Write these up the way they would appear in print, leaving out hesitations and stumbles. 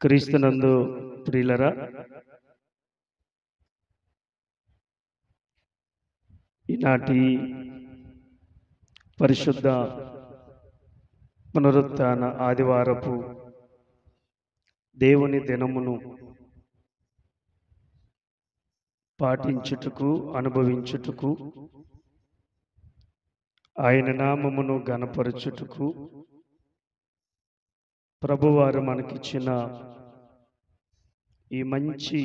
క్రీస్తునందు ప్రియులరా, ఈనాటి పరిశుద్ధ పునరుత్థాన ఆదివారపు దేవుని దినమును పాటించుటకు, అనుభవించుటకు, ఆయన నామమును ఘనపరచుటకు ప్రభువారు మనకిచ్చిన ఈ మంచి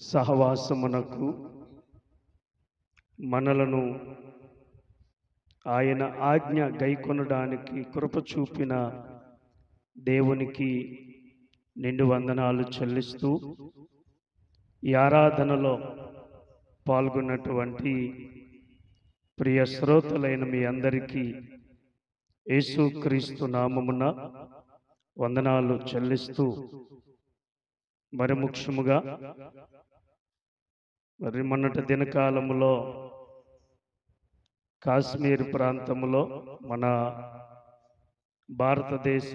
సహవాసమునకు మనలను ఆయన ఆజ్ఞ గైకొనడానికి కృప చూపిన దేవునికి నిండు వందనాలు చెల్లిస్తూ ఈ ఆరాధనలో పాల్గొన్నటువంటి ప్రియ శ్రోతలైన మీ అందరికీ యేసుక్రీస్తు నామమున వందనాలు చెల్లిస్తూ, మరి ముఖ్యముగా మొన్నటి దినకాలములో కాశ్మీర్ ప్రాంతంలో మన భారతదేశ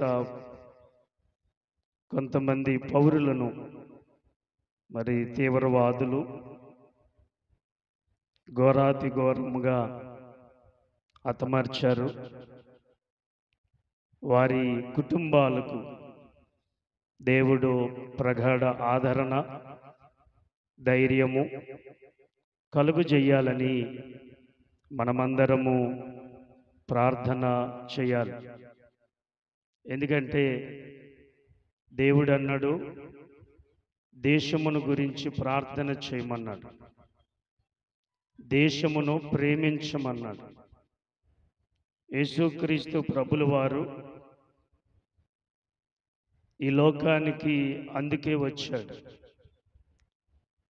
కొంతమంది పౌరులను మరి తీవ్రవాదులు ఘోరాతి ఘోరముగా హతమార్చారు. వారి కుటుంబాలకు దేవుడు ప్రగాఢ ఆదరణ, ధైర్యము కలుగజేయాలని మనమందరము ప్రార్థన చేయాలి. ఎందుకంటే దేవుడు అన్నాడు, దేశమును గురించి ప్రార్థన చేయమన్నాడు, దేశమును ప్రేమించమన్నాడు. యేసుక్రీస్తు ప్రభుల వారు ఈ లోకానికి అందుకే వచ్చాడు.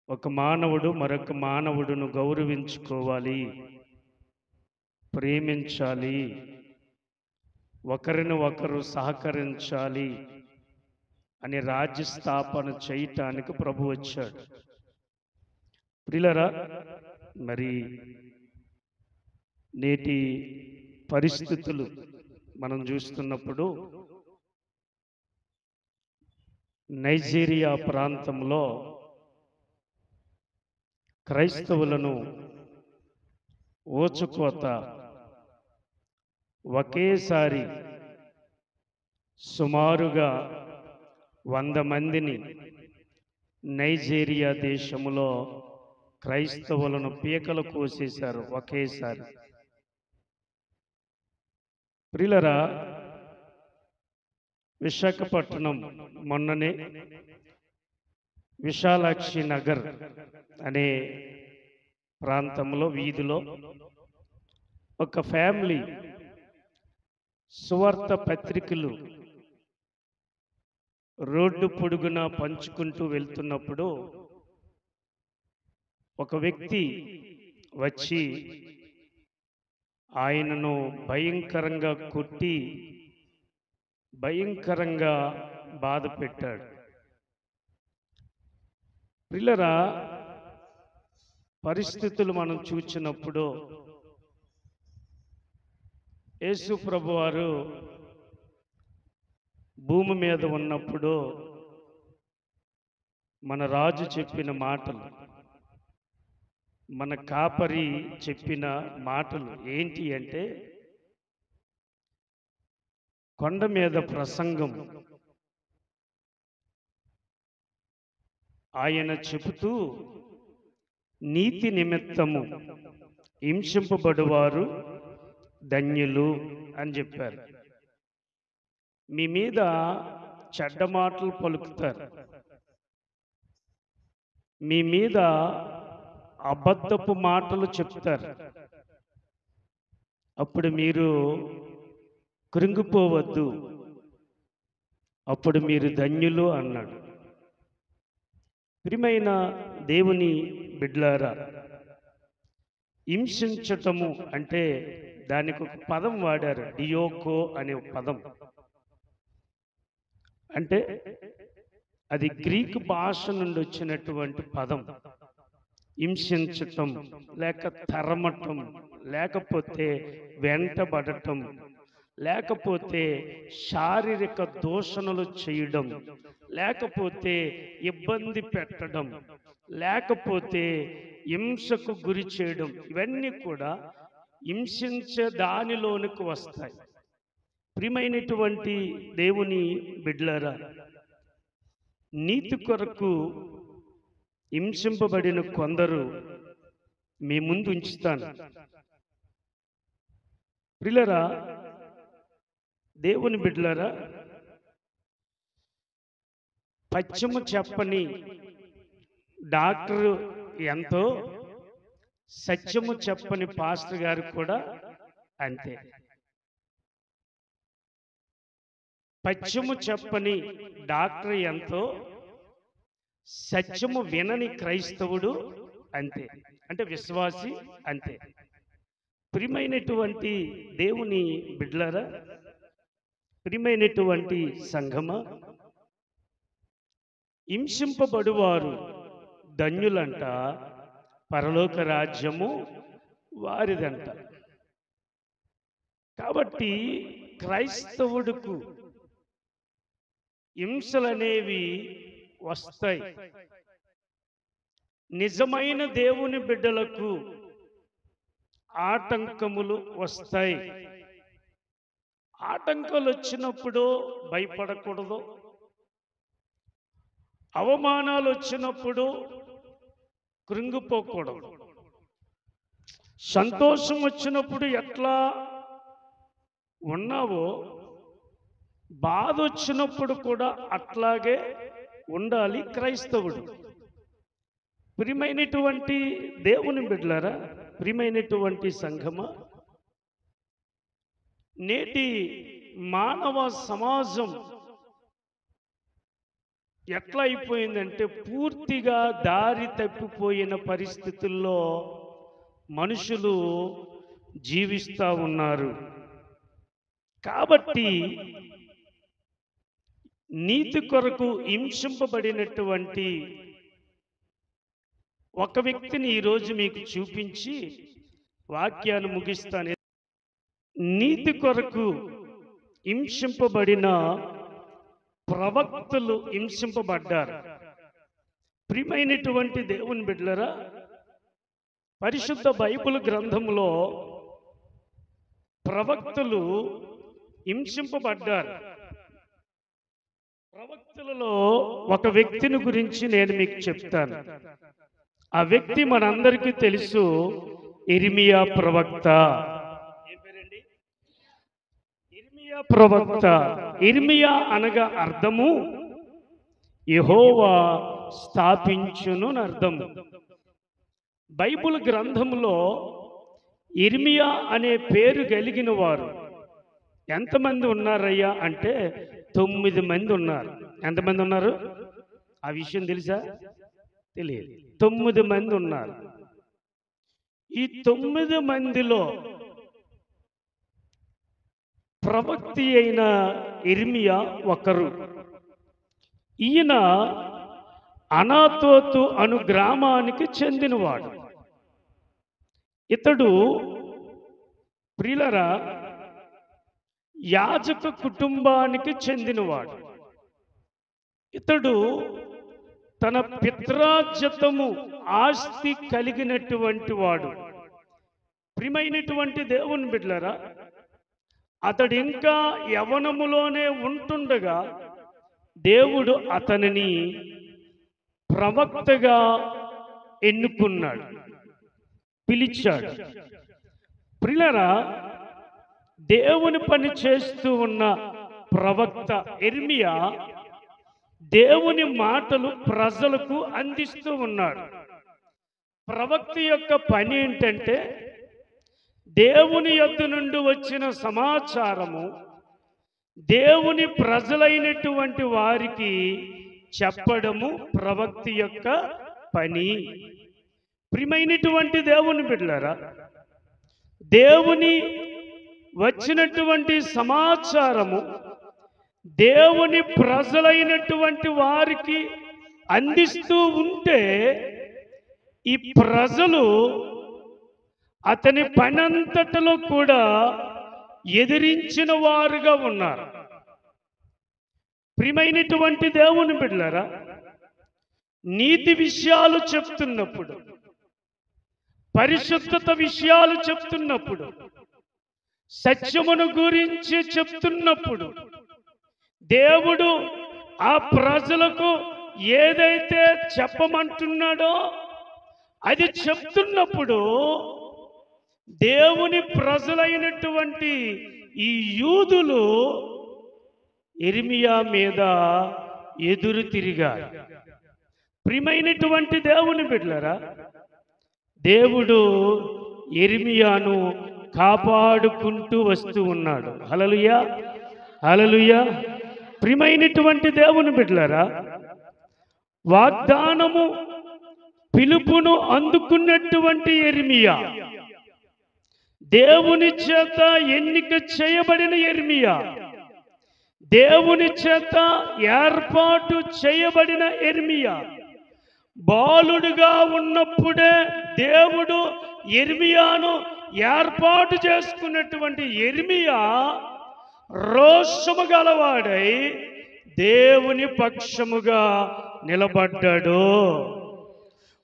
ఒక మానవుడు మరొక మానవుడును గౌరవించుకోవాలి, ప్రేమించాలి, ఒకరిని ఒకరు సహకరించాలి అని రాజ్య స్థాపన చేయటానికి ప్రభు వచ్చాడు. ప్రియులారా, మరి నేటి పరిస్థితులు మనం చూస్తున్నప్పుడు నైజీరియా ప్రాంతంలో క్రైస్తవులను ఊచకోత ఒకేసారి సుమారుగా 100 మందిని నైజీరియా దేశములో క్రైస్తవులను పీకలు కోసేశారు ఒకేసారి. ప్రియులారా, విశాఖపట్నం మొన్ననే విశాలాక్షి నగర్ అనే ప్రాంతంలో వీధిలో ఒక ఫ్యామిలీ సువార్త పత్రికలు రోడ్డు పొడుగున పంచుకుంటూ వెళ్తున్నప్పుడు ఒక వ్యక్తి వచ్చి ఆయనను భయంకరంగా కొట్టి భయంకరంగా బాధ పెట్టాడు. ప్రియులారా, పరిస్థితులు మనం చూచినప్పుడు యేసు ప్రభువారు భూమి మీద ఉన్నప్పుడు మన రాజు చెప్పిన మాటలు, మన కాపరి చెప్పిన మాటలు ఏంటి అంటే, కొండ మీద ప్రసంగం ఆయన చెబుతూ, నీతి నిమిత్తము హింసింపబడువారు ధన్యులు అని చెప్పారు. మీ మీద చెడ్డ మాటలు పలుకుతారు, మీ మీద అబద్ధపు మాటలు చెప్తారు, అప్పుడు మీరు కృంగిపోవద్దు, అప్పుడు మీరు ధన్యులు అన్నాడు. ప్రియమైన దేవుని బిడ్డలారా, హింసించటము అంటే దానికి ఒక పదం వాడారు, డియోకో అనే పదం. అంటే అది గ్రీకు భాష నుండి వచ్చినటువంటి పదం. హింసించటం, లేక తరమటం, లేకపోతే వెంటబడటం, లేకపోతే శారీరక దూషణలు చేయడం, లేకపోతే ఇబ్బంది పెట్టడం, లేకపోతే హింసకు గురి చేయడం, ఇవన్నీ కూడా హింసించే దానిలోనికి వస్తాయి. ప్రియమైనటువంటి దేవుని బిడ్డలారా, నీతి కొరకు హింసింపబడిన కొందరు మీ ముందు ఉంచుతాను. ప్రియులారా, దేవుని బిడ్డలారా, పశ్చిమ చెప్పని డాక్టరు ఎంతో, సత్యము చెప్పని పాస్టర్ గారు కూడా అంతే. పశ్చిమ చెప్పని డాక్టర్ ఎంతో, సత్యము వినని క్రైస్తవుడు అంతే, అంటే విశ్వాసి అంతే. ప్రియమైనటువంటి దేవుని బిడ్డలారా, ప్రియమైనటువంటి సంఘమా, హింసింపబడువారు ధన్యులంట, పరలోక రాజ్యము వారిదంట. కాబట్టి క్రైస్తవుడుకు హింసలనేవి వస్తాయి. నిజమైన దేవుని బిడ్డలకు ఆటంకములు వస్తాయి. ఆటంకాలు వచ్చినప్పుడు భయపడకూడదు. అవమానాలు వచ్చినప్పుడు కృంగిపోకూడదు. సంతోషం వచ్చినప్పుడు ఎట్లా ఉన్నావో, బాధ వచ్చినప్పుడు కూడా అట్లాగే ఉండాలి క్రైస్తవుడు. ప్రియమైనటువంటి దేవుని బిడ్డలారా, ప్రియమైనటువంటి సంఘమా, నేటి మానవ సమాజం ఎట్లా అయిపోయిందంటే, పూర్తిగా దారి తప్పిపోయిన పరిస్థితుల్లో మనుషులు జీవిస్తూ ఉన్నారు. కాబట్టి నీతి కొరకు హింసింపబడినటువంటి ఒక వ్యక్తిని ఈరోజు మీకు చూపించి వాక్యాన్ని ముగిస్తాను. నీతి కొరకు హింసింపబడిన ప్రవక్తలు హింసింపబడ్డారు. ప్రియమైనటువంటి దేవుని బిడ్డలారా, పరిశుద్ధ బైబిల్ గ్రంథంలో ప్రవక్తలు హింసింపబడ్డారు. ప్రవక్తలలో ఒక వ్యక్తిని గురించి నేను మీకు చెప్తాను. ఆ వ్యక్తి మనందరికీ తెలుసు, ఇర్మియా ప్రవక్త. ఏం పేరండి? ఇర్మియా ప్రవక్త. ఇర్మియా అనగా అర్థము యెహోవా స్థాపించును అని అర్థము. బైబిల్ గ్రంథంలో ఇర్మియా అనే పేరు కలిగిన వారు ఎంతమంది ఉన్నారయ్యా అంటే 9 మంది ఉన్నారు. ఎంతమంది ఉన్నారు? ఆ విషయం తెలుసా? తెలియదు. 9 మంది ఉన్నారు. ఈ 9 మందిలో ప్రవక్తి అయిన ఇర్మియా ఒకరు. ఈయన అనాతోతు అను గ్రామానికి చెందినవాడు. ఇతడు ప్రియులరా యాజక కుటుంబానికి చెందినవాడు. ఇతడు తన పిత్రార్జితము ఆస్తి కలిగినటువంటి వాడు. ప్రియమైనటువంటి దేవుని బిడ్డలారా, అతడు ఇంకా యవ్వనములోనే ఉంటుండగా దేవుడు అతనిని ప్రవక్తగా ఎన్నుకున్నాడు, పిలిచాడు. ప్రియులారా, దేవుని పని చేస్తూ ఉన్న ప్రవక్త ఇర్మియా దేవుని మాటలు ప్రజలకు అందిస్తూ ఉన్నాడు. ప్రవక్త యొక్క పని ఏంటంటే, దేవుని యొద్ద నుండి వచ్చిన సమాచారము దేవుని ప్రజలైనటువంటి వారికి చెప్పడము ప్రవక్త యొక్క పని. ప్రియమైనటువంటి దేవుని బిడ్డలారా, దేవుని వచ్చినటువంటి సమాచారము దేవుని ప్రజలైనటువంటి వారికి అందిస్తూ ఉంటే, ఈ ప్రజలు అతని పనంతటిలో కూడా ఎదిరించిన వారుగా ఉన్నారు. ప్రియమైనటువంటి దేవుని బిడ్డలారా, నీతి విషయాలు చెప్తున్నప్పుడు, పరిశుద్ధత విషయాలు చెప్తున్నప్పుడు, సత్యమును గురించి చెప్తున్నప్పుడు, దేవుడు ఆ ప్రజలకు ఏదైతే చెప్పమంటున్నాడో అది చెప్తున్నప్పుడు దేవుని ప్రజలైనటువంటి ఈ యూదులు యెరెమీయా మీద ఎదురు తిరిగారు. ప్రియమైనటువంటి దేవుని బిడ్డలారా, దేవుడు యెరెమీయాను కాపాడుకుంటూ వస్తూ ఉన్నాడు. హల్లెలూయా, హల్లెలూయా. ప్రియమైనటువంటి దేవుని బిడ్డలారా, వాగ్దానము పిలుపును అందుకున్నటువంటి యెరెమీయా, దేవుని చేత ఎన్నిక చేయబడిన యెరెమీయా, దేవుని చేత ఏర్పాటు చేయబడిన యెరెమీయా, బాలుడుగా ఉన్నప్పుడే దేవుడు యెరెమీయాను ఏర్పాటు చేసుకున్నటువంటి యెరెమీయా రోషము గలవాడై దేవుని పక్షముగా నిలబడ్డాడు.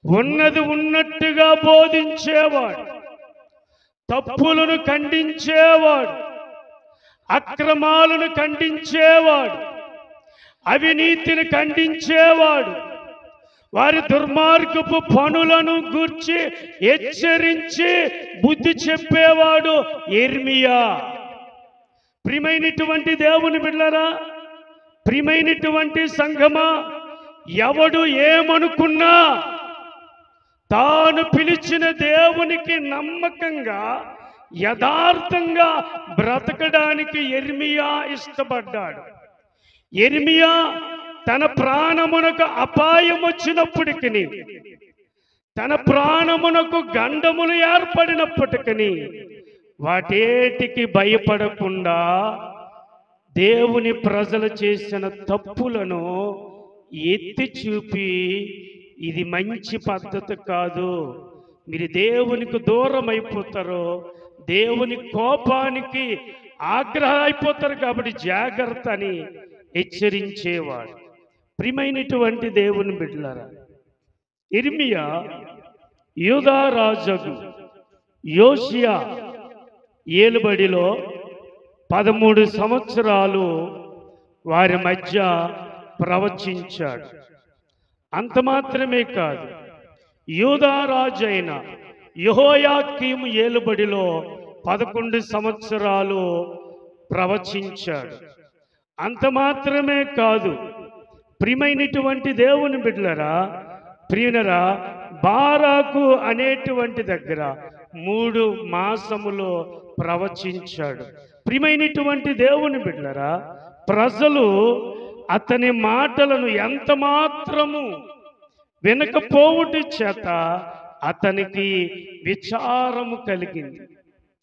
ఉన్నది ఉన్నట్టుగా బోధించేవాడు, తప్పులను ఖండించేవాడు, అక్రమాలను ఖండించేవాడు, అవినీతిని ఖండించేవాడు, వారి దుర్మార్గపు పనులను గూర్చి హెచ్చరించి బుద్ధి చెప్పేవాడు యెరెమీయా. ప్రియమైనటువంటి దేవుని బిడ్డలారా, ప్రియమైనటువంటి సంఘమా, ఎవడు ఏమనుకున్నా తాను పిలిచిన దేవునికి నమ్మకంగా యథార్థంగా బ్రతకడానికి యెరెమీయా ఇష్టపడ్డాడు. యెరెమీయా తన ప్రాణమునకు అపాయం వచ్చినప్పటికీ, తన ప్రాణమునకు గండములు ఏర్పడినప్పటికీ వాటేటికి భయపడకుండా దేవుని ప్రజలు చేసిన తప్పులను ఎత్తి చూపి, ఇది మంచి పద్ధతి కాదు, మీరు దేవునికి దూరం అయిపోతారు, దేవుని కోపానికి ఆగ్రహం అయిపోతారు, కాబట్టి జాగ్రత్త అని హెచ్చరించేవాడు. ప్రియమైనటువంటి దేవుని బిడ్డలారా, యెరెమీయా యూదా రాజు యోషియా ఏలుబడిలో 13 సంవత్సరాలు వారి మధ్య ప్రవచించాడు. అంత మాత్రమే కాదు, యూదా రాజు అయిన యెహోయాకీము ఏలుబడిలో 11 సంవత్సరాలు ప్రవచించాడు. అంత మాత్రమే కాదు, ప్రియమైనటువంటి దేవుని బిడ్డలారా, ప్రియునరా, బారాకు అనేటువంటి దగ్గర 3 మాసములో ప్రవచించాడు. ప్రియమైనటువంటి దేవుని బిడ్డలారా, ప్రజలు అతని మాటలను ఎంత మాత్రము వినకపోవుటి చేత అతనికి విచారము కలిగింది.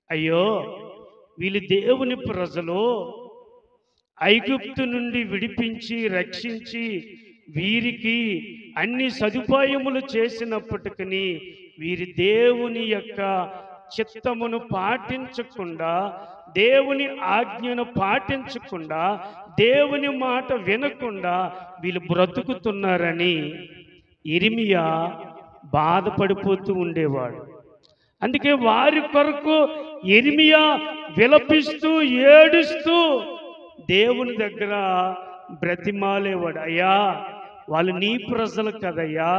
అయ్యో, వీళ్ళు దేవుని ప్రజలు, ఐగుప్తు నుండి విడిపించి రక్షించి వీరికి అన్ని సదుపాయములు చేసినప్పటికీ వీరి దేవుని యొక్క చిత్తమును పాటించకుండా, దేవుని ఆజ్ఞను పాటించకుండా, దేవుని మాట వినకుండా వీళ్ళు బ్రతుకుతున్నారని యెరెమీయా బాధపడిపోతూ ఉండేవాడు. అందుకే వారి కొరకు యెరెమీయా విలపిస్తూ ఏడుస్తూ దేవుని దగ్గర బ్రతిమాలేవాడు. అయ్యా, వాళ్ళు నీ ప్రజలు కదయ్యా,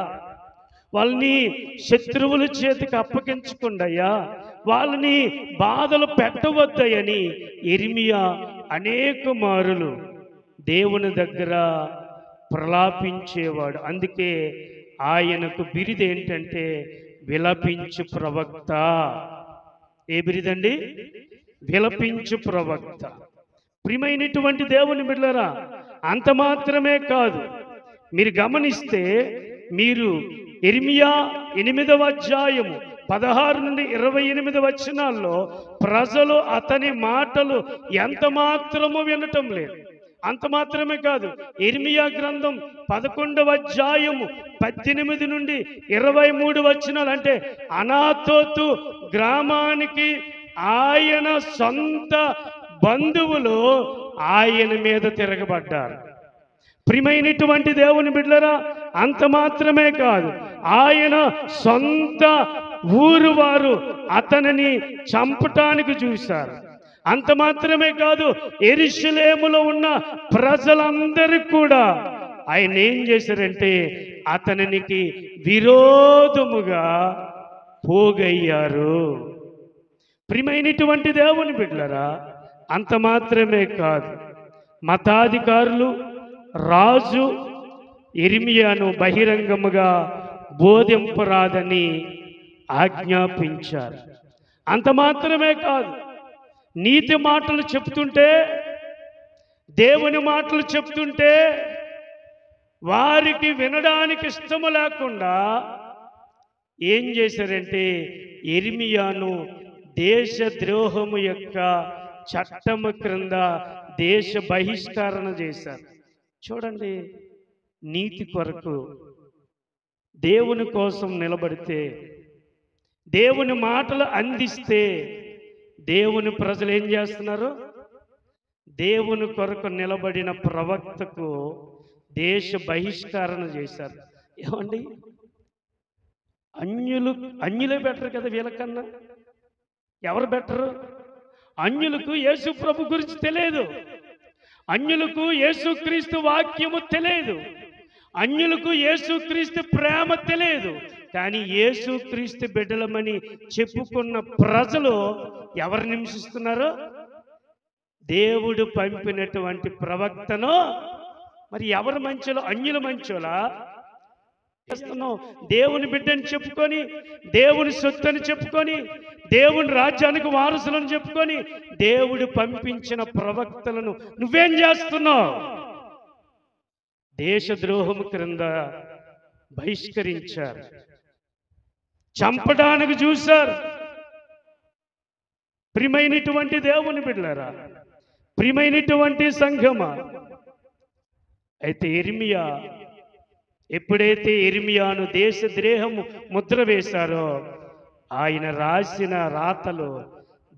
వాళ్ళని శత్రువుల చేతికి అప్పగించకుండాయ్యా, వాళ్ళని బాధలు పెట్టవద్దయని యెరెమీయా అనేక మారులు దేవుని దగ్గర ప్రలాపించేవాడు. అందుకే ఆయనకు బిరుదు ఏంటంటే విలపించు ప్రవక్త. ఏ బిరుదండి? విలపించు ప్రవక్త. ప్రియమైనటువంటి దేవుని బిడ్డలారా, అంత మాత్రమే కాదు, మీరు గమనిస్తే మీరు యెరెమీయా 8వ అధ్యాయము 16 నుండి 28 వచనాల్లో ప్రజలు అతని మాటలు ఎంత మాత్రము వినటం లేదు. అంత మాత్రమే కాదు, యెరెమీయా గ్రంథం 11వ అధ్యాయము 18 నుండి 23 వచనాలు, అంటే అనాతోతు గ్రామానికి ఆయన సొంత బంధువులు ఆయన మీద తిరగబడ్డారు. ప్రియమైనటువంటి దేవుని బిడ్డలారా, అంత మాత్రమే కాదు, ఆయన సొంత ఊరు వారు అతనిని చంపటానికి చూశారు. అంత మాత్రమే కాదు, యెరూషలేములో ఉన్న ప్రజలందరూ కూడా ఆయన ఏం చేశారంటే అతనికి విరోధముగా పోగయ్యారు. ప్రియమైనటువంటి దేవుని బిడ్డలారా, అంత మాత్రమే కాదు, మతాధికారులు రాజు యెరెమీయాను బహిరంగముగా బోధింపరాదని ఆజ్ఞాపించారు. అంత మాత్రమే కాదు, నీతి మాటలు చెప్తుంటే, దేవుని మాటలు చెప్తుంటే వారికి వినడానికి ఇష్టము లేకుండా ఏం చేశారంటే యెరెమీయాను దేశద్రోహము యొక్క చట్టము క్రింద దేశ బహిష్కరణ చేశారు. చూడండి, నీతి కొరకు దేవుని కోసం నిలబడితే, దేవుని మాటలు అందిస్తే దేవుని ప్రజలు ఏం చేస్తున్నారు? దేవుని కొరకు నిలబడిన ప్రవక్తకు దేశ బహిష్కరణ చేశారు. ఏమండి, అన్యులే బెటర్ కదా వీళ్ళకన్నా? ఎవరు బెటరు? అన్యులకు యేసు ప్రభు గురించి తెలియదు, అన్యులకు యేసుక్రీస్తు వాక్యము తెలియదు, అన్యులకు యేసుక్రీస్తు ప్రేమ తెలియదు. కానీ యేసుక్రీస్తు బిడ్డలమని చెప్పుకున్న ప్రజలు ఎవరు హింసిస్తున్నారు? దేవుడు పంపినటువంటి ప్రవక్తను మరి ఎవరు మంచోలు? అన్యుల మంచోలా? దేవుని బిడ్డని చెప్పుకొని, దేవుని సొత్తని చెప్పుకొని, దేవుని రాజ్యానికి వారసులను చెప్పుకొని దేవుడు పంపించిన ప్రవక్తలను నువ్వేం చేస్తున్నావు? దేశద్రోహము క్రింద బహిష్కరించారు, చంపడానికి చూశారు. ప్రియమైనటువంటి దేవుని బిడ్డలారా, ప్రియమైనటువంటి సంఘమా, అయితే యెరెమీయా ఎప్పుడైతే యెరెమీయాను దేశద్రోహము ముద్ర వేశారో ఆయన రాసిన రాతలు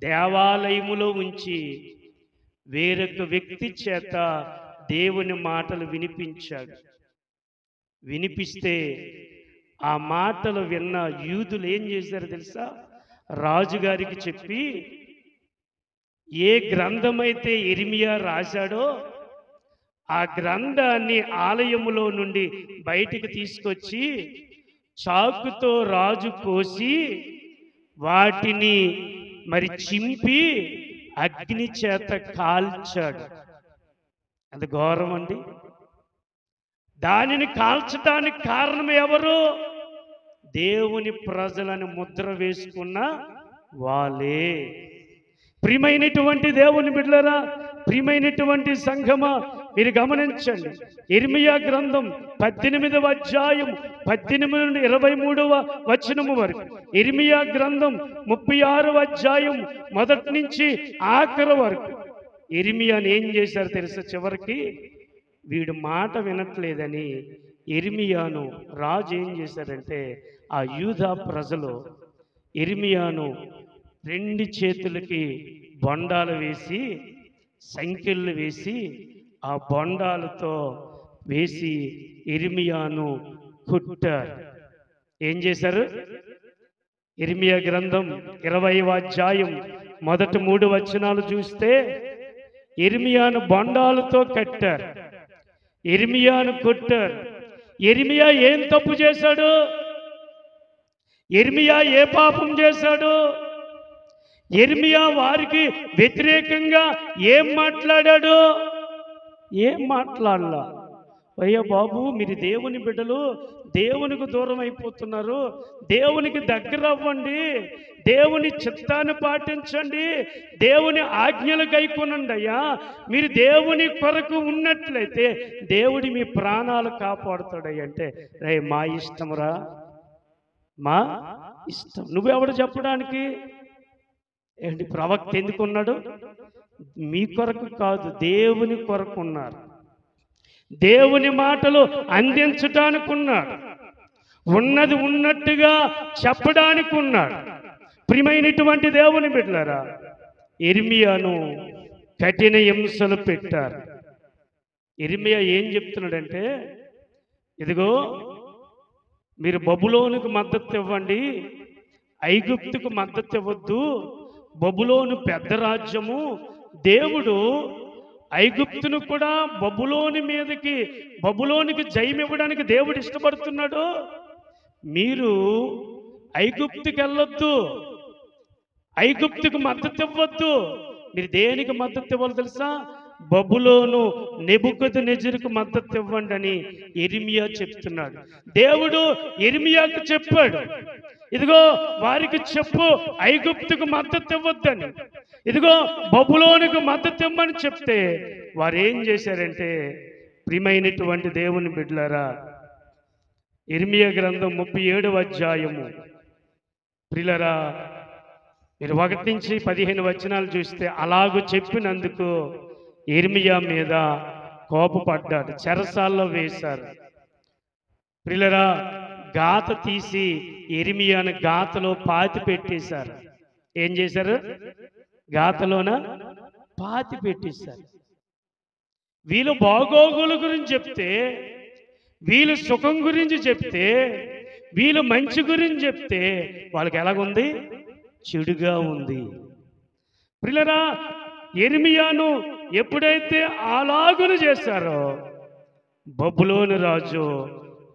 దేవాలయములో ఉంచి వేరొక వ్యక్తి చేత దేవుని మాటలు వినిపించాడు. వినిపిస్తే ఆ మాటలు విన్న యూదులు ఏం చేశారు తెలుసా? రాజుగారికి చెప్పి, ఏ గ్రంథమైతే యెరెమీయా రాశాడో ఆ గ్రంథాన్ని ఆలయములో నుండి బయటికి తీసుకొచ్చి చాకుతో రాజు కోసి వాటిని మరి చింపి అగ్ని చేత కాల్చాడు. అది ఘోరం అండి. దానిని కాల్చడానికి కారణం ఎవరు? దేవుని ప్రజలను ముద్ర వేసుకున్న వాళ్ళే. ప్రియమైనటువంటి దేవుని బిడ్డలారా, ప్రియమైనటువంటి సంఘమా, మీరు గమనించండి. యెరెమీయా గ్రంథం 18వ అధ్యాయం 18 నుండి 23వ వచనము వరకు, యెరెమీయా గ్రంథం 36వ అధ్యాయం 1 నుంచి ఆఖరి వరకు యెరెమీయాను ఏం చేశారు తెలుసా? చివరికి వీడు మాట వినట్లేదని యెరెమీయాను రాజు ఏం చేశారంటే, ఆ యూదా ప్రజలు యెరెమీయాను 2 చేతులకి బొండాలు వేసి, సంకెళ్ళు వేసి, ఆ బొండాలతో వేసి యెరెమీయాను కొట్టారు. ఏం చేశారు? యెరెమీయా గ్రంథం 20వ అధ్యాయం 3 వచనాలు చూస్తే యెరెమీయాను బొండాలతో కట్టారు, యెరెమీయాను కొట్టారు. యెరెమీయా ఏం తప్పు చేశాడు? యెరెమీయా ఏ పాపం చేశాడు? యెరెమీయా వారికి వ్యతిరేకంగా ఏం మాట్లాడాడు? ఏం మాట్లాడలా. అయ్యా బాబు, మీరు దేవుని బిడ్డలు, దేవునికి దూరం అయిపోతున్నారు, దేవునికి దగ్గర అవ్వండి, దేవుని చిత్తాన్ని పాటించండి, దేవుని ఆజ్ఞలు గైకొనండి. అయ్యా, మీరు దేవుని కొరకు ఉన్నట్లయితే దేవుడి మీ ప్రాణాలు కాపాడుతాడయ్య అంటే, రే మా ఇష్టంరా, మా ఇష్టం. నువ్వెవడు చెప్పడానికి? ఏంటి ప్రవక్త ఎందుకున్నాడు? మీ కొరకు కాదు, దేవుని కొరకు ఉన్నారు. దేవుని మాటలు అందించటానికి ఉన్నాడు, ఉన్నది ఉన్నట్టుగా చెప్పడానికి ఉన్నాడు. ప్రియమైనటువంటి దేవుని బిడ్డలారా, యిర్మీయాను కఠిన హింసలు పెట్టారు. యిర్మీయా ఏం చెప్తున్నాడంటే, ఇదిగో మీరు బబులోనుకు మద్దతు ఇవ్వండి, ఐగుప్తుకు మద్దతు ఇవ్వద్దు. బబులోను పెద్ద రాజ్యము. దేవుడు ఐగుప్తును కూడా బబులోనికి జయం ఇవ్వడానికి దేవుడు ఇష్టపడుతున్నాడు. మీరు ఐగుప్తుకి వెళ్ళొద్దు, ఐగుప్తుకు మద్దతు ఇవ్వద్దు. మీరు దేనికి మద్దతు ఇవ్వాలి తెలుసా? బబులోను నెబుకద్నెజరుకు మద్దతు ఇవ్వండి అని యిర్మీయా చెప్తున్నాడు. దేవుడు యిర్మీయాకు చెప్పాడు, ఇదిగో వారికి చెప్పు ఐగుప్తుకు మద్దతు ఇవ్వద్దని, ఇదిగో బబులోనుకు మద్దతు ఇవ్వమని చెప్తే వారు ఏం చేశారంటే, ప్రియమైనటువంటి దేవుని బిడ్డలారా, యిర్మీయా గ్రంథం 37వ అధ్యాయము ప్రియులారా, మీరు 1 నుంచి 15 వచనాలు చూస్తే, అలాగూ చెప్పినందుకు యిర్మీయా మీద కోపపడ్డాడు, చెరసాల్లో వేశారు. ప్రియులారా, గాత తీసి యిర్మీయాను గాతలో పాతి పెట్టేశారు. ఏం చేశారు? గాతలోన పాతి పెట్టేశారు. వీళ్ళు బాగోగుల గురించి చెప్తే, వీళ్ళు సుఖం గురించి చెప్తే, వీళ్ళు మంచి గురించి చెప్తే వాళ్ళకి ఎలాగుంది? చెడుగా ఉంది. ప్రియులారా, యిర్మీయాను ఎప్పుడైతే అలాగును చేశారో, బబులోను రాజు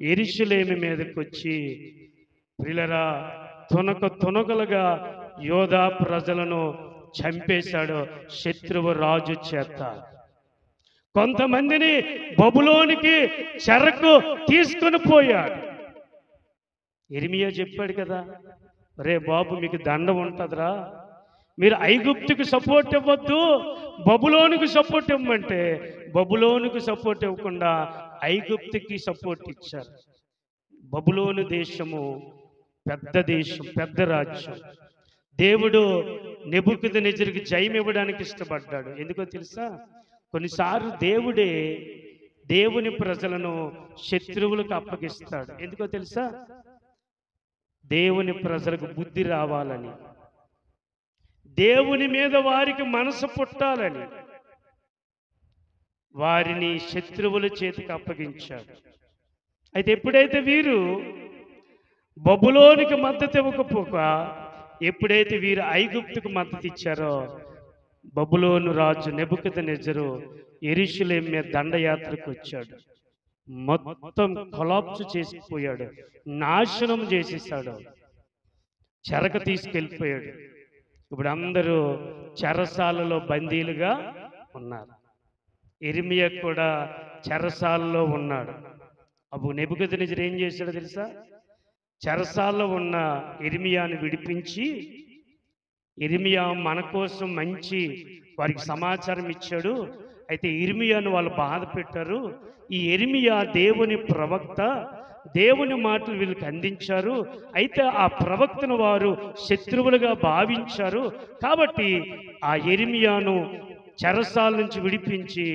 యెరూషలేము మీదకి వచ్చి ప్రియులారా తునకలుగా యోధా ప్రజలను చంపేశాడు శత్రువు రాజు చేత. కొంతమందిని బబులోనికి చెరకు తీసుకొని పోయాడు. యిర్మీయా చెప్పాడు కదా, రే బాబు మీకు దండం ఉంటుందిరా, మీరు ఐగుప్తుకు సపోర్ట్ ఇవ్వద్దు, బబులోనుకు సపోర్ట్ ఇవ్వమంటే బబులోనుకు సపోర్ట్ ఇవ్వకుండా ఐగుప్తుకి సపోర్ట్ ఇచ్చారు. బబులోను దేశము పెద్ద దేశం, పెద్ద రాజ్యం. దేవుడు నెబుకద్నెజరుకి జయం ఇవ్వడానికి ఇష్టపడ్డాడు. ఎందుకో తెలుసా? కొన్నిసార్లు దేవుడే దేవుని ప్రజలను శత్రువులకు అప్పగిస్తాడు. ఎందుకో తెలుసా? దేవుని ప్రజలకు బుద్ధి రావాలని, దేవుని మీద వారికి మనసు పుట్టాలని వారిని శత్రువుల చేతికి అప్పగించాడు. అయితే ఎప్పుడైతే వీరు బబులోనికి మద్దతు ఇవ్వకపోక, ఎప్పుడైతే వీరు ఐగుప్తుకు మద్దతు ఇచ్చారో, బబులోను రాజు నెబుకద్నెజరు యెరూషలేము మీద దండయాత్రకు వచ్చాడు. మొత్తం కొలాప్స్ చేసిపోయాడు, నాశనం చేసేసాడు, చెరక తీసుకెళ్ళిపోయాడు. ఇప్పుడు అందరూ చెరసాలలో బందీలుగా ఉన్నారు. యిర్మీయా కూడా చెరసాలలో ఉన్నాడు. అప్పుడు నెబుకద్నెజరు ఏం చేశాడో తెలుసా? చెరసాలలో ఉన్న యిర్మీయాను విడిపించి, యిర్మీయా మన కోసం మంచి వారికి సమాచారం ఇచ్చాడు. అయితే యిర్మీయాను వాళ్ళు బాధ పెట్టారు. ఈ యిర్మీయా దేవుని ప్రవక్త, దేవుని మాటలు వీళ్ళకి అందించారు. అయితే ఆ ప్రవక్తను వారు శత్రువులుగా భావించారు. కాబట్టి ఆ యిర్మీయాను చెరసాల నుంచి విడిపించి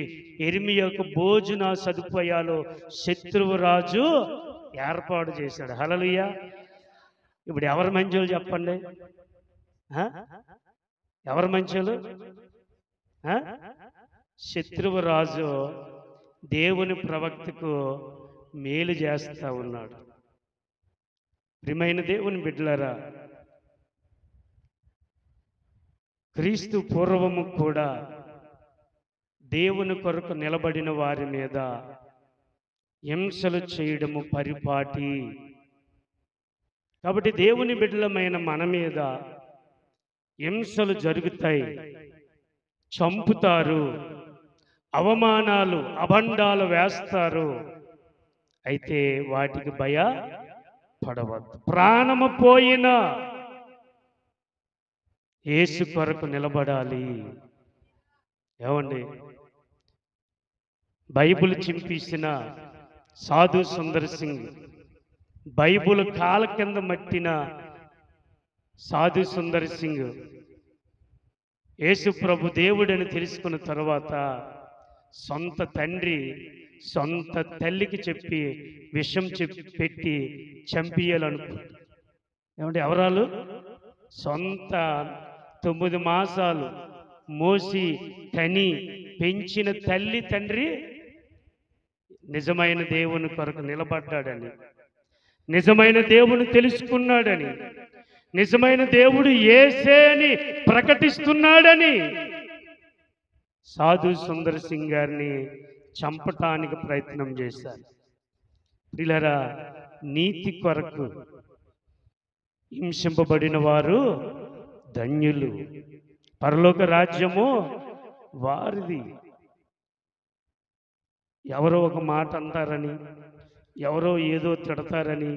యిర్మీయాకు భోజన సదుపాయాలు శత్రువు రాజు ఏర్పాటు చేశాడు. హల్లెలూయా. ఇప్పుడు ఎవరు మంచోళ్ళు చెప్పండి? ఎవరు మంచోళ్ళు? శత్రువు రాజు దేవుని ప్రవక్తకు మేలు చేస్తా ఉన్నాడు. ప్రియమైన దేవుని బిడ్డలారా, క్రీస్తు పూర్వము కూడా దేవుని కొరకు నిలబడిన వారి మీద హింసలు చేయడము పరిపాటి. కాబట్టి దేవుని బిడ్డలమైన మన మీద హింసలు జరుగుతాయి, చంపుతారు, అవమానాలు అభండాలు వేస్తారు. అయితే వాటికి భయపడవద్దు. ప్రాణము పోయినా యేసు కొరకు నిలబడాలి. ఏమండి, బైబిల్ చింపేసిన సాధు సుందర్ సింగ్, బైబిల్ కాల కింద మట్టిన సాధు సుందర్ సింగ్ యేసు ప్రభు దేవుడని తెలుసుకున్న తర్వాత సొంత తండ్రి సొంత తల్లికి చెప్పి విషం పెట్టి చంపియాలనుకుంటారు. ఏమంటే ఎవరాలు? సొంత 9 మాసాలు మోసి కని పెంచిన తల్లి తండ్రి నిజమైన దేవుని కొరకు నిలబడ్డాడని, నిజమైన దేవుని తెలుసుకున్నాడని, నిజమైన దేవుడు యేసే అని ప్రకటిస్తున్నాడని సాధు సుందర్ సింగ్ గారిని చంపటానికి ప్రయత్నం చేశారు. ప్రియులారా, నీతి కొరకు హింసింపబడిన వారు ధన్యులు, పరలోక రాజ్యము వారిది. ఎవరో ఒక మాట అంటారని, ఎవరో ఏదో తిడతారని,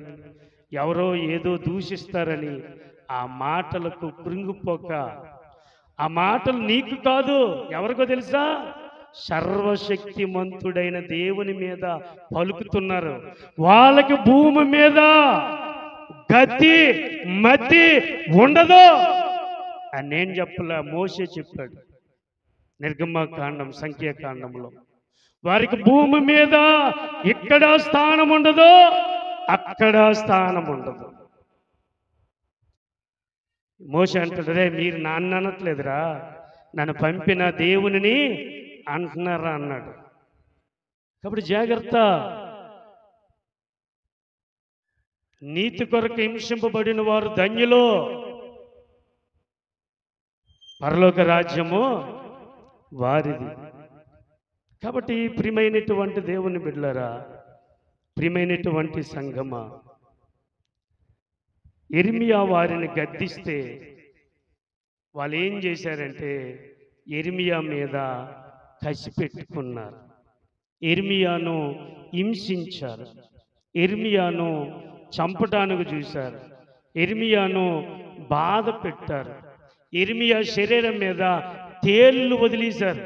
ఎవరో ఏదో దూషిస్తారని ఆ మాటలకు కృంగిపోక, ఆ మాటలు నీకు కాదు, ఎవరికో తెలుసా? సర్వశక్తిమంతుడైన దేవుని మీద పలుకుతున్నారు. వాళ్ళకి భూమి మీద గతి మతి ఉండదు అని నేను చెప్పలే, మోషే చెప్పాడు నిర్గమకాండం సంఖ్యాకాండంలో. వారికి భూమి మీద ఇక్కడ స్థానం ఉండదు, అక్కడ స్థానం ఉండదు. మోషే అంటాడు, రే మీరు నాన్న అనట్లేదురా, నన్ను పంపిన దేవునిని అంటున్నారా అన్నాడు. కాబట్టి జాగ్రత్త. నీతి కొరకు హింసింపబడిన వారు ధన్యులు, పరలోక రాజ్యము వారిది. కాబట్టి ప్రియమైనటువంటి దేవుని బిడ్డలారా, ప్రియమైనటువంటి సంఘమా, యిర్మీయా వారిని గద్దిస్తే వాళ్ళు ఏం చేశారంటే యిర్మీయా మీద కసి పెట్టుకున్నారు, యిర్మీయాను హింసించారు, యిర్మీయాను చంపటానికి చూశారు, యిర్మీయాను బాధ పెట్టారు, యిర్మీయా శరీరం మీద తేళ్ళు వదిలేశారు.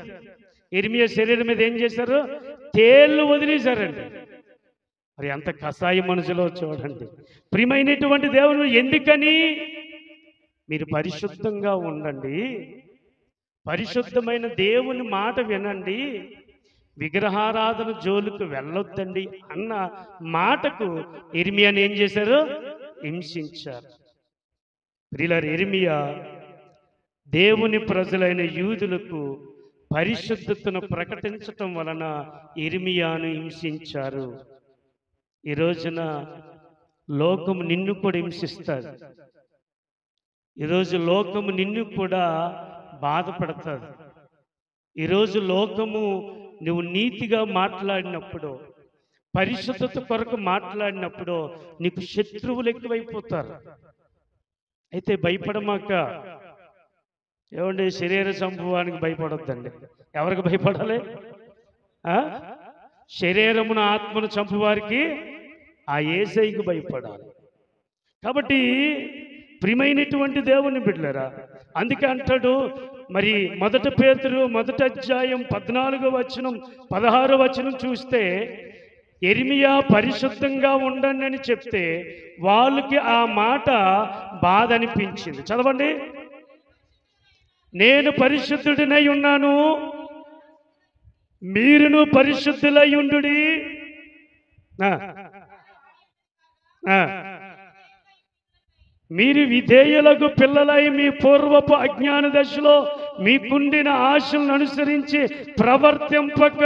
యిర్మీయా శరీరం మీద ఏం చేశారు? తేళ్ళు వదిలేశారండి. మరి ఎంత కసాయి మనసులో చూడండి. ప్రియమైనటువంటి దేవుడు, ఎందుకని? మీరు పరిశుద్ధంగా ఉండండి, పరిశుద్ధమైన దేవుని మాట వినండి, విగ్రహారాధన జోలికి వెళ్ళొద్దండి అన్న మాటకు యిర్మీయాని ఏం చేశారు? హింసించారు. ప్రియులారా, యిర్మీయా దేవుని ప్రజలైన యూదులకు పరిశుద్ధతను ప్రకటించటం వలన యిర్మీయాను హింసించారు. ఈ రోజున లోకము నిన్ను కూడా హింసిస్తుంది. ఈరోజు లోకము నిన్ను కూడా బాధపడుతుంది. ఈరోజు లోకము నువ్వు నీతిగా మాట్లాడినప్పుడు, పరిశుద్ధత కొరకు మాట్లాడినప్పుడు నీకు శత్రువులు ఎక్కువైపోతారు. అయితే భయపడమాక. ఏమండి, శరీర సంభవానికి భయపడొద్దండి. ఎవరికి భయపడాలి? శరీరమును ఆత్మను చంపువారికి ఆ యేసయ్యకు భయపడాలి. కాబట్టి ప్రియమైనటువంటి దేవుని బిడ్డలారా, అందుకే అంటాడు మరి 1 పేతురు 1వ అధ్యాయం 14వ వచనం 16వ వచనం చూస్తే, యిర్మీయా పరిశుద్ధంగా ఉండండి అని చెప్తే వాళ్ళకి ఆ మాట బాధ అనిపించింది. చదవండి. నేను పరిశుద్ధుడినై ఉన్నాను, మీరును పరిశుద్ధులై ఉండుడి. మీరు విధేయులకు పిల్లలై మీ పూర్వపు అజ్ఞాన దశలో మీకుండిన ఆశలను అనుసరించి ప్రవర్తింపక,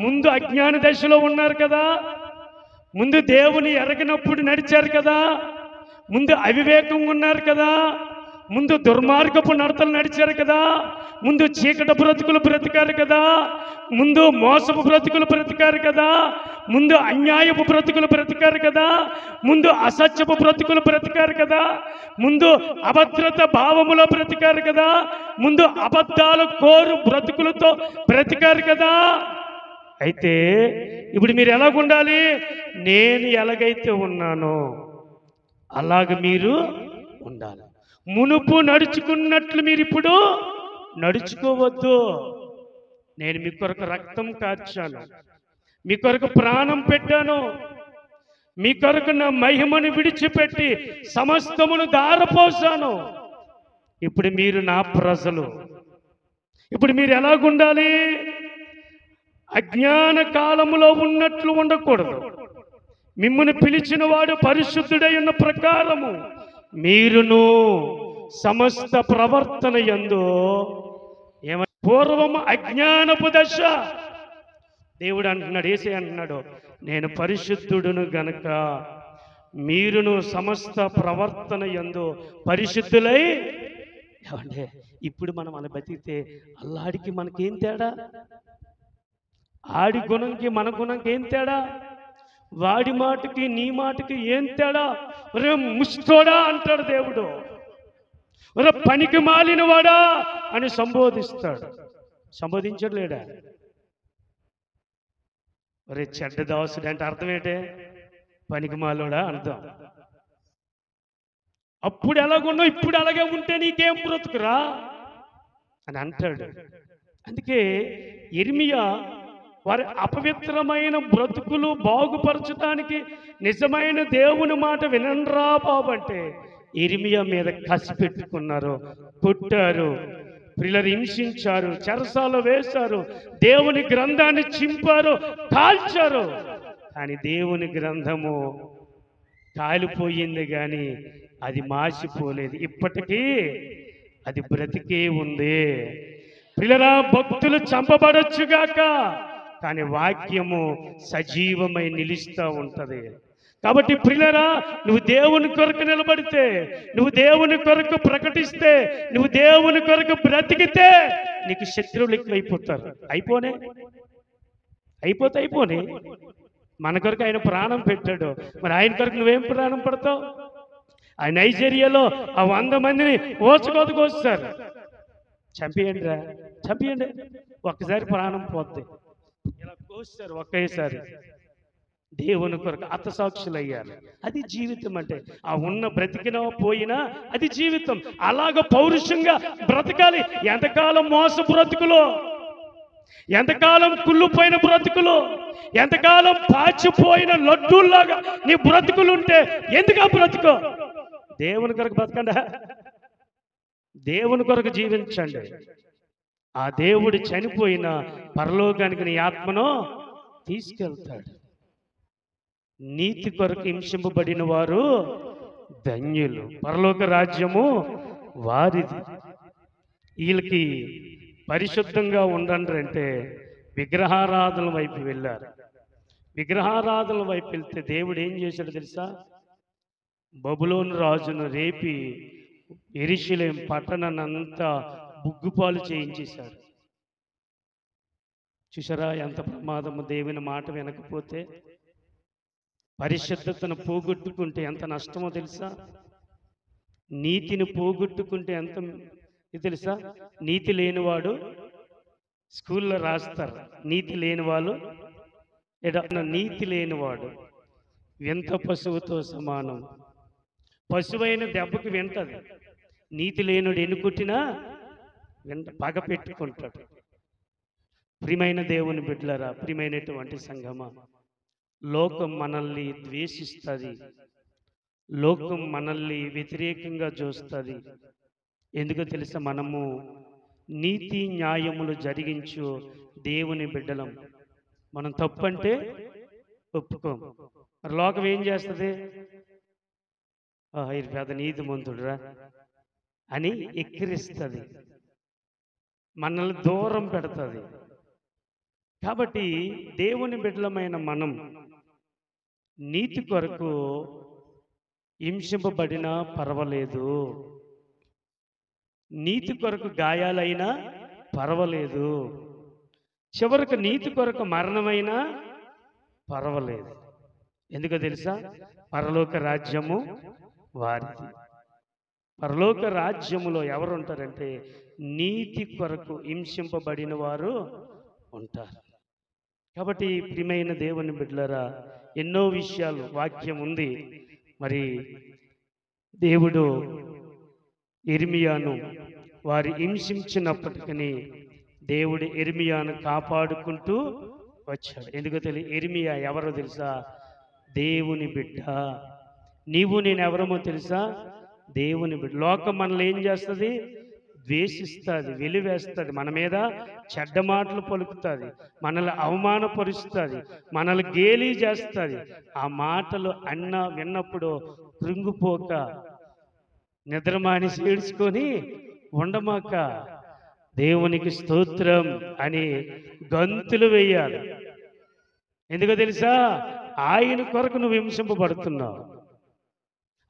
ముందు అజ్ఞాన దశలో ఉన్నారు కదా, ముందు దేవుని ఎరగనప్పుడు నడిచారు కదా, ముందు అవివేకంగా ఉన్నారు కదా, ముందు దుర్మార్గపు నడతలు నడిచారు కదా, ముందు చీకటి బ్రతుకులు బ్రతికారు కదా, ముందు మోసపు బ్రతుకులు బ్రతికారు కదా, ముందు అన్యాయపు బ్రతుకులు బ్రతికారు కదా, ముందు అసత్యపు బ్రతుకులు బ్రతికారు కదా, ముందు అభద్రత భావములో బ్రతికారు కదా, ముందు అబద్ధాలు కోరు బ్రతుకులతో బ్రతికారు కదా. అయితే ఇప్పుడు మీరు ఎలాగుండాలి? నేను ఎలాగైతే ఉన్నానో అలాగ మీరు ఉండాలి. మునుపు నడుచుకున్నట్లు మీరు ఇప్పుడు నడుచుకోవద్దు. నేను మీ కొరకు రక్తం కార్చాను, మీ కొరకు ప్రాణం పెట్టాను, మీ కొరకు నా మహిమను విడిచిపెట్టి సమస్తమును దారపోసాను. ఇప్పుడు మీరు నా ప్రజలు. ఇప్పుడు మీరు ఎలాగుండాలి? అజ్ఞాన కాలములో ఉన్నట్లు ఉండకూడదు. మిమ్మల్ని పిలిచిన వాడు పరిశుద్ధుడై ఉన్న ప్రకారము మీరును సమస్త ప్రవర్తన యందు పూర్వము అజ్ఞానపు దశ. దేవుడు అంటున్నాడు, యేసే అంటున్నాడు, నేను పరిశుద్ధుడును గనక మీరును సమస్త ప్రవర్తన యందు పరిశుద్ధులై. ఏమంటే ఇప్పుడు మనం అలా బతికితే అల్లాడికి మనకేం తేడా? ఆడి గుణంకి మన గుణంకి ఏం తేడా? వాడి మాటకి నీ మాటకి ఏం తేడా? రే ముష్టోడా అంటాడు దేవుడు, రే పనికి మాలిన వాడా అని సంబోధిస్తాడు. సంబోధించట్లేడా? ఒరే చెడ్డ దాసుడు అంటే అర్థం ఏంటే? పనికి మాలోడా అర్థం. అప్పుడు ఎలాగున్నావు ఇప్పుడు అలాగే ఉంటే నీకేం బ్రతుకురా అని అంటాడు. అందుకే ఇర్మియా వారి అపవిత్రమైన బ్రతుకులు బాగుపరచడానికి నిజమైన దేవుని మాట వినండ్రా బాబు అంటే ఇర్మియా మీద కసి పెట్టుకున్నారు, కొట్టారు, పిల్లలు హింసించారు, చెరసాల వేశారు, దేవుని గ్రంథాన్ని చింపారు, కాల్చారు. కానీ దేవుని గ్రంథము కాలిపోయింది కానీ అది మాసిపోలేదు, ఇప్పటికీ అది బ్రతికే ఉంది. పిల్లరా భక్తులు చంపబడొచ్చుగాక కానీ వాక్యము సజీవమై నిలుస్తూ ఉంటది. కాబట్టి ప్రియులారా, నువ్వు దేవుని కొరకు నిలబడితే, నువ్వు దేవుని కొరకు ప్రకటిస్తే, నువ్వు దేవుని కొరకు బ్రతికితే నీకు శత్రువులు ఎక్కువైపోతారు. అయిపోతే మన కొరకు ఆయన ప్రాణం పెట్టాడు, మరి ఆయన కొరకు నువ్వేం ప్రాణం పడతావు? ఆ నైజీరియాలో ఆ 100 మందిని ఓచుకోదుకొస్తారు. చంపేయండి, ఒక్కసారి ప్రాణం పోద్ది. ఇలా కోస్తారు ఒకేసారి. దేవుని కొరకు హతసాక్షులు అయ్యారు. అది జీవితం అంటే. ఆ ఉన్న బ్రతికినా పోయినా అది జీవితం. అలాగ పౌరుషంగా బ్రతకాలి. ఎంతకాలం మోస బ్రతుకులో, ఎంతకాలం కుళ్ళుపోయిన బ్రతుకులు, ఎంతకాలం పాచిపోయిన లడ్డూల్లాగా నీ బ్రతుకులుంటే ఎందుకు ఆ బ్రతుకు? దేవుని కొరకు బ్రతకండి, దేవుని కొరకు జీవించండి. ఆ దేవుడు చనిపోయిన పరలోకానికి నీ ఆత్మను తీసుకెళ్తాడు. నీతి కొరకు హింసింపబడిన వారు ధన్యులు, పరలోక రాజ్యము వారిది. వీళ్ళకి పరిశుద్ధంగా ఉండండి అంటే విగ్రహారాధన వైపు వెళ్ళారు. విగ్రహారాధన వైపు వెళ్తే దేవుడు ఏం చేశాడు తెలుసా? బబులోను రాజును రేపి యెరూషలేము పట్టణాన్నంతా బుగ్గుపాలు చేయించేశాడు. చూసారా ఎంత ప్రమాదము? దేవుని మాట వినకపోతే, పరిశుద్ధతను పోగొట్టుకుంటే ఎంత నష్టమో తెలుసా? నీతిని పోగొట్టుకుంటే ఎంత తెలుసా? నీతి లేనివాడు స్కూల్లో రాస్తారు, నీతి లేనివాళ్ళు నీతి లేనివాడు వింత పశువుతో సమానం. పశువైన దెబ్బకి వింటది, నీతి లేనుడు ఎన్నుకుట్టినా పగ పెట్టుకుంటాడు. ప్రియమైన దేవుని బిడ్డలారా, ప్రియమైనటువంటి సంగమా, లోకం మనల్ని ద్వేషిస్తుంది, లోకం మనల్ని వ్యతిరేకంగా చూస్తుంది. ఎందుకో తెలుసా? మనము నీతి న్యాయములు జరిగించు దేవుని బిడ్డలం. మనం తప్పంటే ఒప్పుకోం. మరి లోకం ఏం చేస్తుంది? ఇది పెద్ద నీతిమంతుడురా అని ఎక్కిరిస్తుంది, మనల్ని దూరం పెడుతుంది. కాబట్టి దేవుని బిడ్డలమైన మనం నీతి కొరకు హింసింపబడినా పర్వాలేదు, నీతి కొరకు గాయాలైనా పర్వాలేదు, చివరికి నీతి కొరకు మరణమైనా పర్వాలేదు. ఎందుకో తెలుసా? పరలోక రాజ్యము వారిది. పరలోక రాజ్యములో ఎవరు ఉంటారంటే నీతి కొరకు హింసింపబడిన వారు ఉంటారు. కాబట్టి ప్రియమైన దేవుని బిడ్డలారా, ఎన్నో విషయాలు వాక్యం ఉంది. మరి దేవుడు ఇర్మియాను వారి హింసించినప్పటికీ దేవుడు ఇర్మియాను కాపాడుకుంటూ వచ్చాడు. ఎందుకో తెలియదు? ఇర్మియా ఎవరో తెలుసా? దేవుని బిడ్డ. నీవు నేను ఎవరమో తెలుసా? దేవుని బిడ్డ. లోకం మనల్ని ఏం చేస్తుంది? ద్వేషిస్తుంది, వెలివేస్తుంది, మన మీద చెడ్డ మాటలు పలుకుతుంది, మనల్ని అవమానపరుస్తుంది, మనల్ని గేలీ చేస్తుంది. ఆ మాటలు విన్నప్పుడు కృంగిపోక నిద్ర మానేసి ఏడ్చుకొని ఉండమాక, దేవునికి స్తోత్రం అని గంతులు వేయాలి. ఎందుకో తెలుసా? ఆయన కొరకు నువ్వు హింసింపబడుతున్నావు.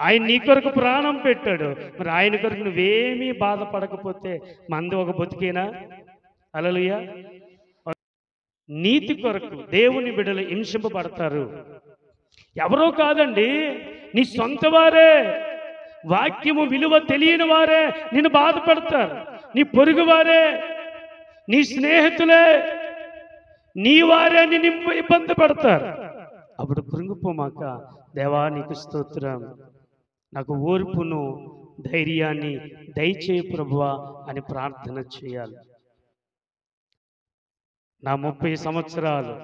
ఆయన నీ కొరకు ప్రాణం పెట్టాడు. మరి ఆయన కొరకు నువ్వేమీ బాధపడకపోతే మంది ఒక బతికేనా? హల్లెలూయా. నీతి కొరకు దేవుని బిడ్డలు హింసింపబడతారు. ఎవరో కాదండి, నీ సొంత వారే, వాక్యము విలువ తెలియని వారే నిన్ను బాధపడతారు. నీ పొరుగు వారే, నీ స్నేహితులే, నీ వారే నిన్ను ఇబ్బంది పడతారు. అప్పుడు కృంగిపోమాక, దేవా నీకు స్తోత్రం, నాకు ఓర్పును ధైర్యాన్ని దయచేయి ప్రభువా అని ప్రార్థన చేయాలి. నా 30 సంవత్సరాలు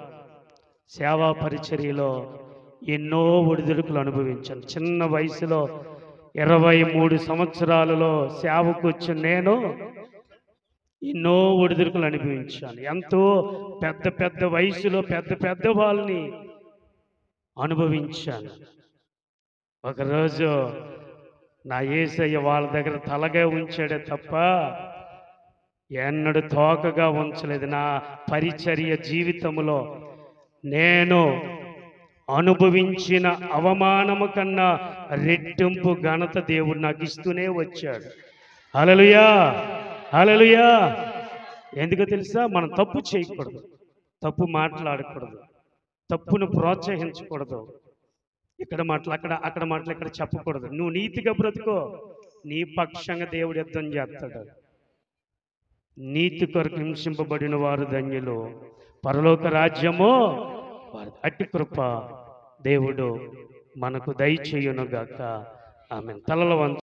సేవా పరిచర్యలో ఎన్నో ఒడిదుడుకులు అనుభవించాను. చిన్న వయసులో 23 సంవత్సరాలలో సేవకు వచ్చిన నేను ఎన్నో ఒడిదుడుకులు అనుభవించాను. ఎంతో పెద్ద పెద్ద వయసులో పెద్ద వాళ్ళని అనుభవించాను. ఒకరోజు నా యేసయ్య వాళ్ళ దగ్గర తలగా ఉంచాడే తప్ప ఎన్నడూ తోకగా ఉంచలేదు. నా పరిచర్య జీవితంలో నేను అనుభవించిన అవమానము కన్నా రెట్టింపు ఘనత దేవుడు నాకు ఇస్తూనే వచ్చాడు. హల్లెలూయా, హల్లెలూయా. ఎందుకో తెలుసా? మనం తప్పు చేయకూడదు, తప్పు మాట్లాడకూడదు, తప్పును ప్రోత్సహించకూడదు. ఇక్కడ మాటలు అక్కడ మాటలు ఇక్కడ చెప్పకూడదు. నువ్వు నీతిగా బ్రతుకో, నీ పక్షంగా దేవుడు యుద్ధం చేస్తాడు. నీతి కొరకు హింసింపబడిన వారు ధన్యులు, పరలోక రాజ్యము వారి. అట్టి కృప దేవుడు మనకు దయచేయునుగాక. ఆమేన్. తలల వంచు.